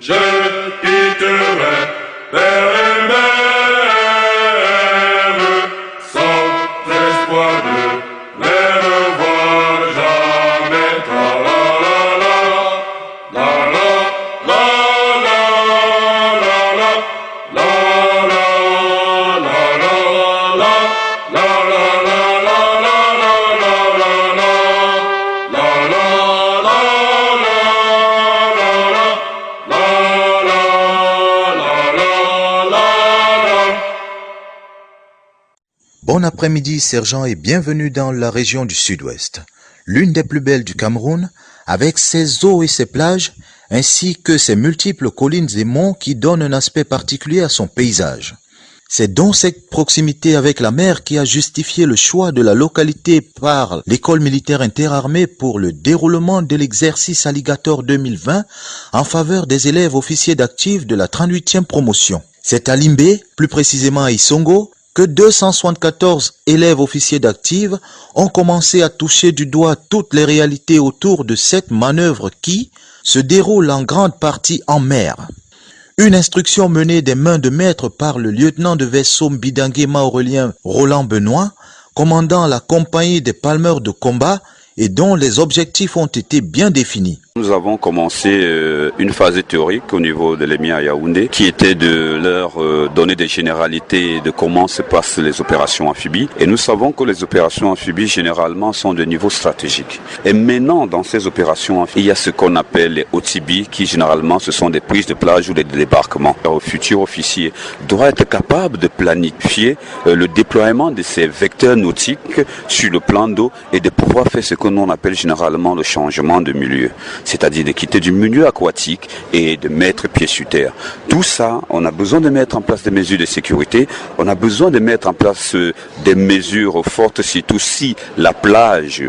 Je quitterai père et mère sans espoir de les revoir jamais. La la la la la la la la la la la la la la Bon après-midi, sergent, et bienvenue dans la région du Sud-Ouest, l'une des plus belles du Cameroun, avec ses eaux et ses plages, ainsi que ses multiples collines et monts qui donnent un aspect particulier à son paysage. C'est donc cette proximité avec la mer qui a justifié le choix de la localité par l'école militaire interarmée pour le déroulement de l'exercice Alligator 2020 en faveur des élèves officiers d'actifs de la 38e promotion. C'est à Limbé, plus précisément à Isongo, que 274 élèves officiers d'actifs ont commencé à toucher du doigt toutes les réalités autour de cette manœuvre qui se déroule en grande partie en mer. Une instruction menée des mains de maître par le lieutenant de vaisseau Mbidangema Aurélien Roland Benoît, commandant la compagnie des palmeurs de combat et dont les objectifs ont été bien définis. Nous avons commencé une phase théorique au niveau de l'EMIA à Yaoundé qui était de leur donner des généralités de comment se passent les opérations amphibies. Et nous savons que les opérations amphibies généralement sont de niveau stratégique. Et maintenant dans ces opérations amphibies, il y a ce qu'on appelle les OTB qui généralement ce sont des prises de plage ou des débarquements. Le futur officier doit être capable de planifier le déploiement de ces vecteurs nautiques sur le plan d'eau et de pouvoir faire ce que l'on appelle généralement le changement de milieu. C'est-à-dire de quitter du milieu aquatique et de mettre pied sur terre. Tout ça, on a besoin de mettre en place des mesures de sécurité, on a besoin de mettre en place des mesures fortes, surtout si la plage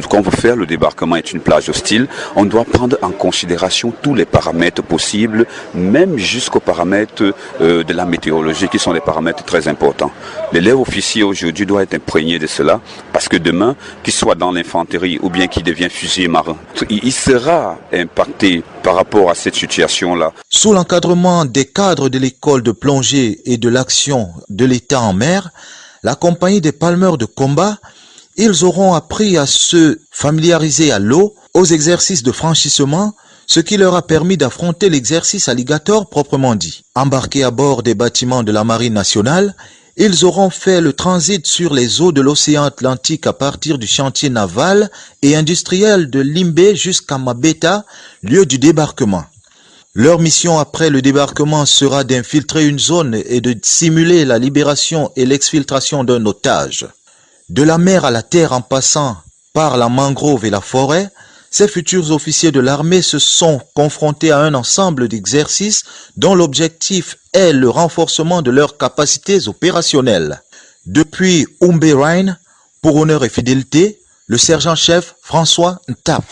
qu'on veut faire, le débarquement est une plage hostile, on doit prendre en considération tous les paramètres possibles, même jusqu'aux paramètres de la météorologie qui sont des paramètres très importants. L'élève officier aujourd'hui doit être imprégné de cela, parce que demain, qu'il soit dans l'infanterie ou bien qu'il devienne fusilier marin, il sera impacté par rapport à cette situation-là. Sous l'encadrement des cadres de l'école de plongée et de l'action de l'État en mer, la compagnie des palmeurs de combat, ils auront appris à se familiariser à l'eau, aux exercices de franchissement, ce qui leur a permis d'affronter l'exercice Alligator proprement dit. Embarqués à bord des bâtiments de la Marine nationale, ils auront fait le transit sur les eaux de l'océan Atlantique à partir du chantier naval et industriel de Limbé jusqu'à Mabeta, lieu du débarquement. Leur mission après le débarquement sera d'infiltrer une zone et de simuler la libération et l'exfiltration d'un otage. De la mer à la terre en passant par la mangrove et la forêt, ces futurs officiers de l'armée se sont confrontés à un ensemble d'exercices dont l'objectif est le renforcement de leurs capacités opérationnelles. Depuis Umbe-Rhine, pour honneur et fidélité, le sergent-chef François Ntap.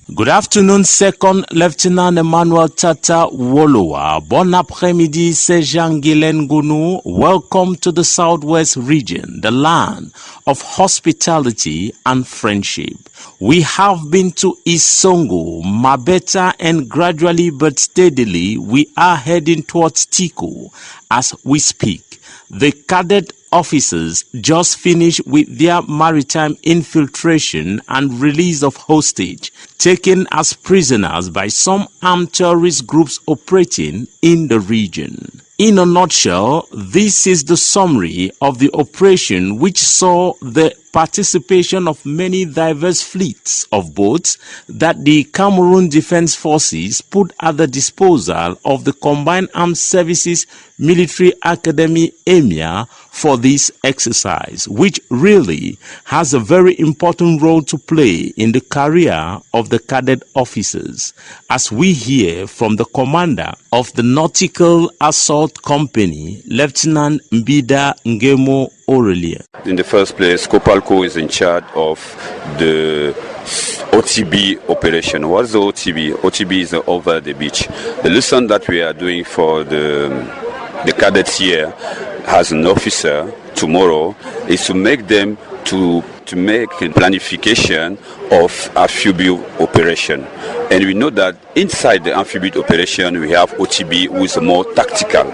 Good afternoon, Second Lieutenant Emmanuel Tata Wolowa. Bon après-midi, Sergeant Guylaine Gounou. Welcome to the Southwest region, the land of hospitality and friendship. We have been to Isongo, Mabeta, and gradually but steadily we are heading towards Tico as we speak. The cadet officers just finished with their maritime infiltration and release of hostage taken as prisoners by some armed terrorist groups operating in the region. In a nutshell, this is the summary of the operation, which saw the participation of many diverse fleets of boats that the Cameroon Defense Forces put at the disposal of the Combined Armed Services Military Academy EMIA for this exercise, which really has a very important role to play in the career of the cadet officers, as we hear from the commander of the Nautical Assault Company, Lieutenant Mbida Ngemo Aurelien. In the first place, Copalco is in charge of the OTB operation. What is the OTB? OTB is over the beach. The lesson that we are doing for the cadets here as an officer tomorrow is to make them to have to make a planification of amphibious operation. And we know that inside the amphibious operation, we have OTB, who is more tactical.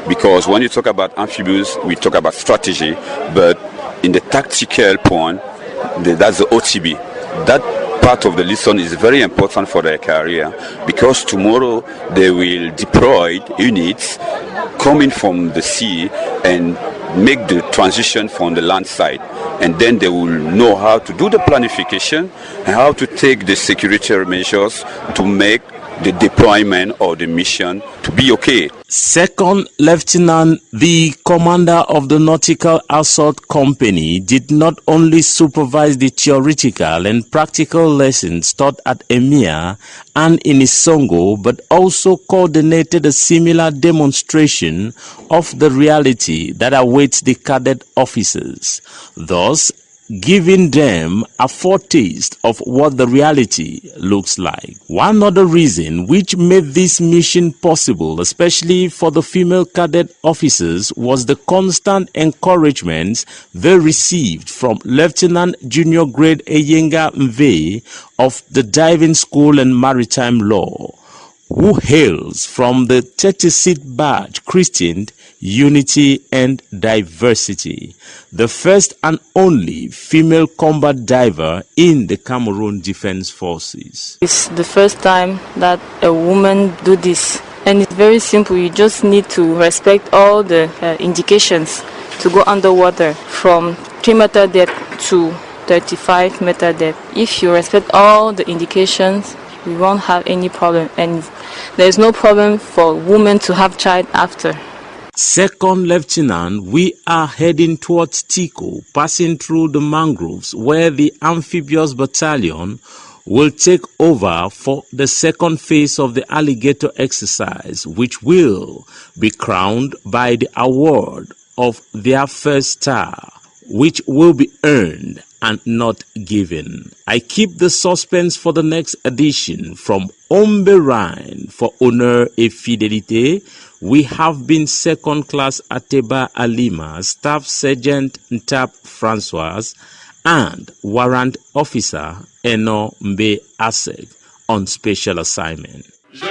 Because when you talk about amphibious, we talk about strategy, but in the tactical point, that's the OTB. That part of the lesson is very important for their career, because tomorrow they will deploy units coming from the sea and make the transition from the land side, and then they will know how to do the planification and how to take the security measures to make the deployment or the mission to be okay. Second Lieutenant, the commander of the Nautical Assault Company, did not only supervise the theoretical and practical lessons taught at EMIA and in Isongo, but also coordinated a similar demonstration of the reality that awaits the cadet officers, thus giving them a foretaste of what the reality looks like. One other reason which made this mission possible, especially for the female cadet officers, was the constant encouragement they received from Lieutenant Junior Grade Eyenga Mve of the Diving School and Maritime Law, who hails from the 36th batch christened Unity and Diversity, the first and only female combat diver in the Cameroon Defense Forces. It's the first time that a woman do this, and it's very simple. You just need to respect all the indications to go underwater from 3-meter depth to 35-meter depth. If you respect all the indications, we won't have any problem, and there's no problem for women to have child after. Second Lieutenant, we are heading towards Tico, passing through the mangroves where the amphibious battalion will take over for the second phase of the alligator exercise, which will be crowned by the award of their first star, which will be earned and not given. I keep the suspense for the next edition. From Omberine for Honor et Fidelité, we have been Second Class Ateba Alima, Staff Sergeant Ntap Francois, and Warrant Officer Eno Mbe Asek on special assignment. Je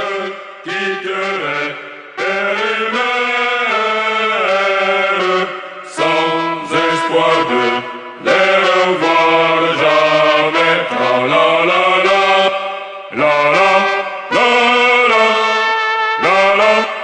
quitterai terre et mer, sans espoir de les revoir jamais. La la la la, la la la la, la la.